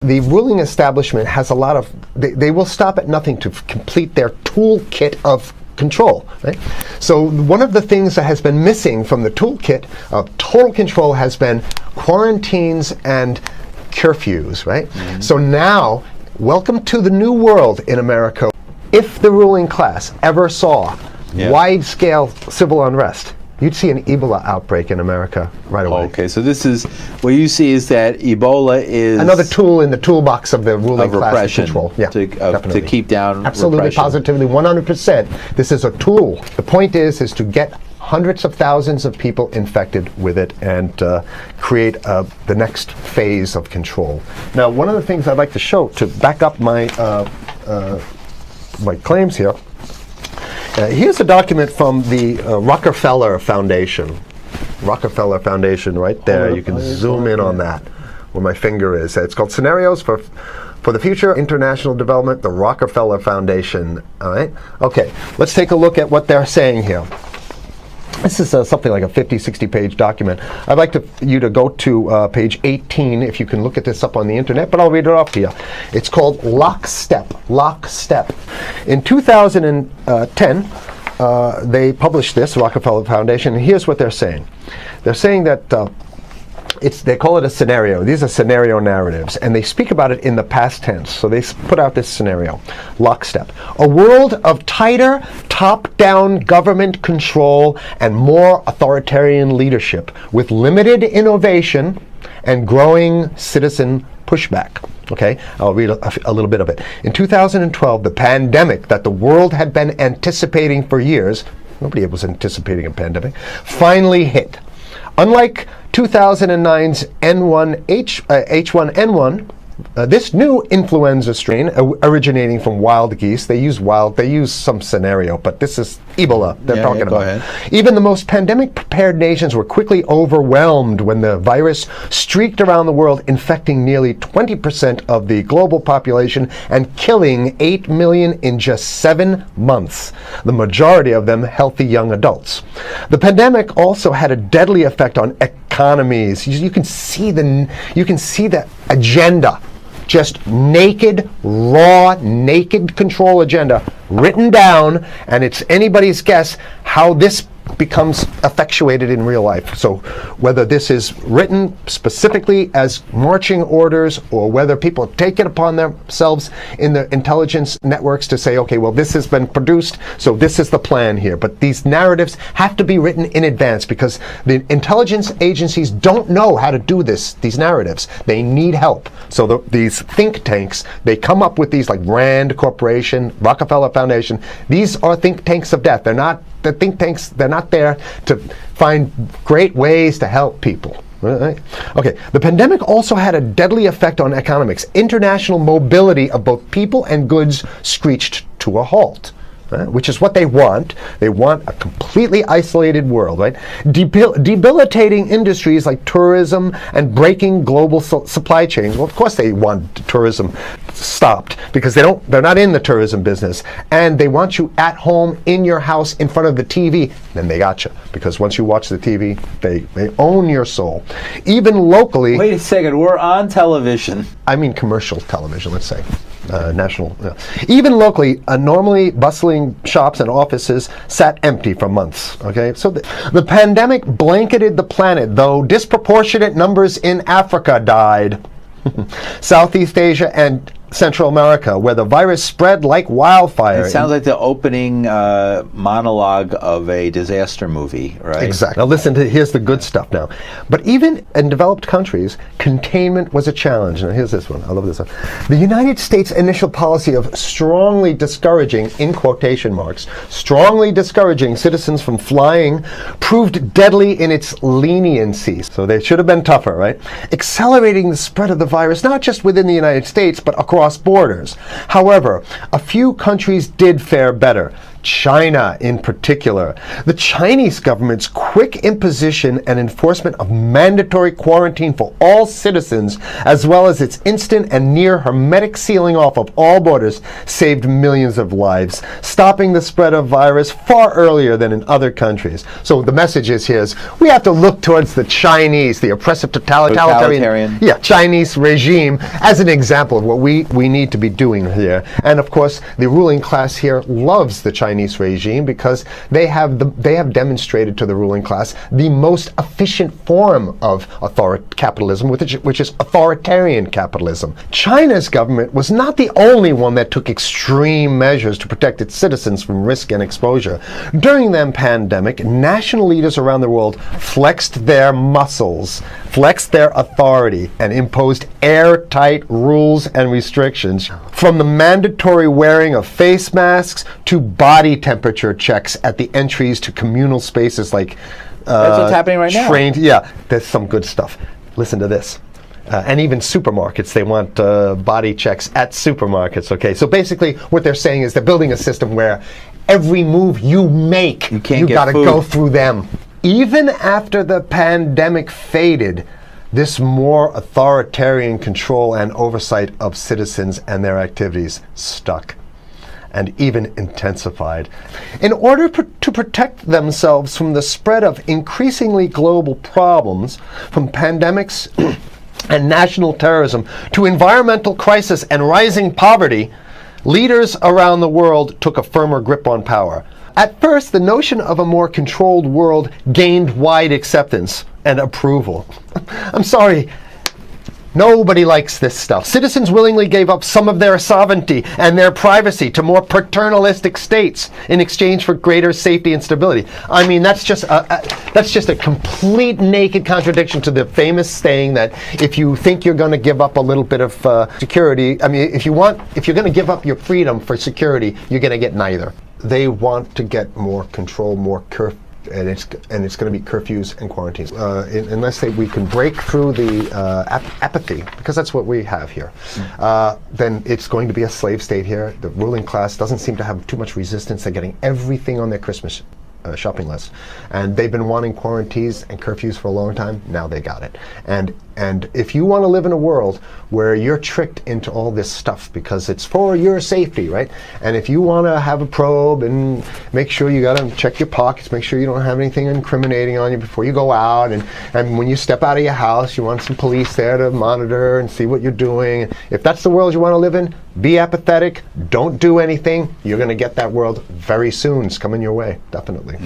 The ruling establishment has a lot of, they will stop at nothing to complete their toolkit of control, right? So one of the things that has been missing from the toolkit of total control has been quarantines and curfews, right? So now, welcome to the new world in America. If the ruling class ever saw wide-scale civil unrest, you'd see an Ebola outbreak in America right away. Okay, so this is, what you see is that Ebola is another tool in the toolbox of the ruling class control. Yeah, to keep down absolutely, repression. positively, 100%. This is a tool. The point is to get hundreds of thousands of people infected with it and create the next phase of control. Now, one of the things I'd like to show to back up my my claims here. Here's a document from the Rockefeller Foundation. Rockefeller Foundation, right there. You can zoom in on that, where my finger is. It's called Scenarios for the Future International Development, the Rockefeller Foundation. All right. Okay. Let's take a look at what they're saying here. This is something like a 50, 60-page document. I'd like you to go to page 18, if you can look at this up on the internet, but I'll read it off to you. It's called Lockstep. Lockstep. In 2010, they published this, Rockefeller Foundation, and here's what they're saying. They're saying that they call it a scenario. These are scenario narratives, and they speak about it in the past tense. So they put out this scenario, Lockstep. A world of tighter, top-down government control and more authoritarian leadership with limited innovation and growing citizen pushback. Okay, I'll read a little bit of it. In 2012, the pandemic that the world had been anticipating for years, nobody was anticipating a pandemic, finally hit. Unlike 2009's H1N1, this new influenza strain originating from wild geese, they use some scenario, but this is Ebola they're talking about. Ahead. Even the most pandemic-prepared nations were quickly overwhelmed when the virus streaked around the world, infecting nearly 20% of the global population and killing 8 million in just 7 months, the majority of them healthy young adults. The pandemic also had a deadly effect on economies. You can see the agenda. Just naked, raw, naked control agenda written down, and it's anybody's guess how this becomes effectuated in real life. So whether this is written specifically as marching orders or whether people take it upon themselves in the intelligence networks to say, okay, well, this has been produced, so this is the plan here. But these narratives have to be written in advance because the intelligence agencies don't know how to do these narratives. They need help. So these think tanks, they come up with these, like Rand Corporation, Rockefeller Foundation. These are think tanks of death. They're not the think tanks, they're not there to find great ways to help people. Right? Okay, the pandemic also had a deadly effect on economics. International mobility of both people and goods screeched to a halt. Which is what they want. They want a completely isolated world, right? Debilitating industries like tourism and breaking global supply chains. Well, of course they want tourism stopped because they're not in the tourism business. And they want you at home in your house in front of the TV. Then they got you. Because once you watch the TV, they own your soul. Even locally. Wait a second, we're on television. I mean commercial television, let's say. National. Even locally, normally bustling shops and offices sat empty for months. Okay, so the pandemic blanketed the planet, though disproportionate numbers in Africa died. Southeast Asia and Central America, where the virus spread like wildfire. It sounds like the opening monologue of a disaster movie, right? Exactly. Now listen here's the good stuff now. But even in developed countries, containment was a challenge. Now here's this one. I love this one. The United States' initial policy of strongly discouraging, in quotation marks, strongly discouraging citizens from flying proved deadly in its leniency. So they should have been tougher, right? Accelerating the spread of the virus, not just within the United States, but across borders. However, a few countries did fare better. China in particular. The Chinese government's quick imposition and enforcement of mandatory quarantine for all citizens, as well as its instant and near hermetic sealing off of all borders, saved millions of lives, stopping the spread of virus far earlier than in other countries. So the message is here is we have to look towards the Chinese, the oppressive totalitarian Chinese regime as an example of what we need to be doing here. And of course, the ruling class here loves the Chinese regime because they have demonstrated to the ruling class the most efficient form of capitalism, which is authoritarian capitalism. China's government was not the only one that took extreme measures to protect its citizens from risk and exposure. During the pandemic, national leaders around the world flexed their muscles, flexed their authority, and imposed airtight rules and restrictions, from the mandatory wearing of face masks to body temperature checks at the entries to communal spaces like that's what's happening right now. Yeah, there's some good stuff. Listen to this. And even supermarkets, they want body checks at supermarkets, okay? So basically what they're saying is they're building a system where every move you make, you got to go through them. Even after the pandemic faded, this more authoritarian control and oversight of citizens and their activities stuck and even intensified. In order to protect themselves from the spread of increasingly global problems, from pandemics and national terrorism to environmental crisis and rising poverty, leaders around the world took a firmer grip on power. At first, the notion of a more controlled world gained wide acceptance and approval. I'm sorry, nobody likes this stuff. Citizens willingly gave up some of their sovereignty and their privacy to more paternalistic states in exchange for greater safety and stability. I mean, that's just a complete naked contradiction to the famous saying that if you think you're going to give up a little bit of security, I mean, if you're going to give up your freedom for security, you're going to get neither. They want to get more control, more and it's going to be curfews and quarantines. Unless we can break through the apathy, because that's what we have here, then it's going to be a slave state here. The ruling class doesn't seem to have too much resistance. They're getting everything on their Christmas shopping list, and they've been wanting quarantines and curfews for a long time. Now they got it. And if you want to live in a world where you're tricked into all this stuff because it's for your safety, right? And if you want to have a probe and make sure you got to check your pockets, make sure you don't have anything incriminating on you before you go out, and when you step out of your house, you want some police there to monitor and see what you're doing. If that's the world you want to live in, be apathetic, don't do anything. You're going to get that world very soon. It's coming your way, definitely.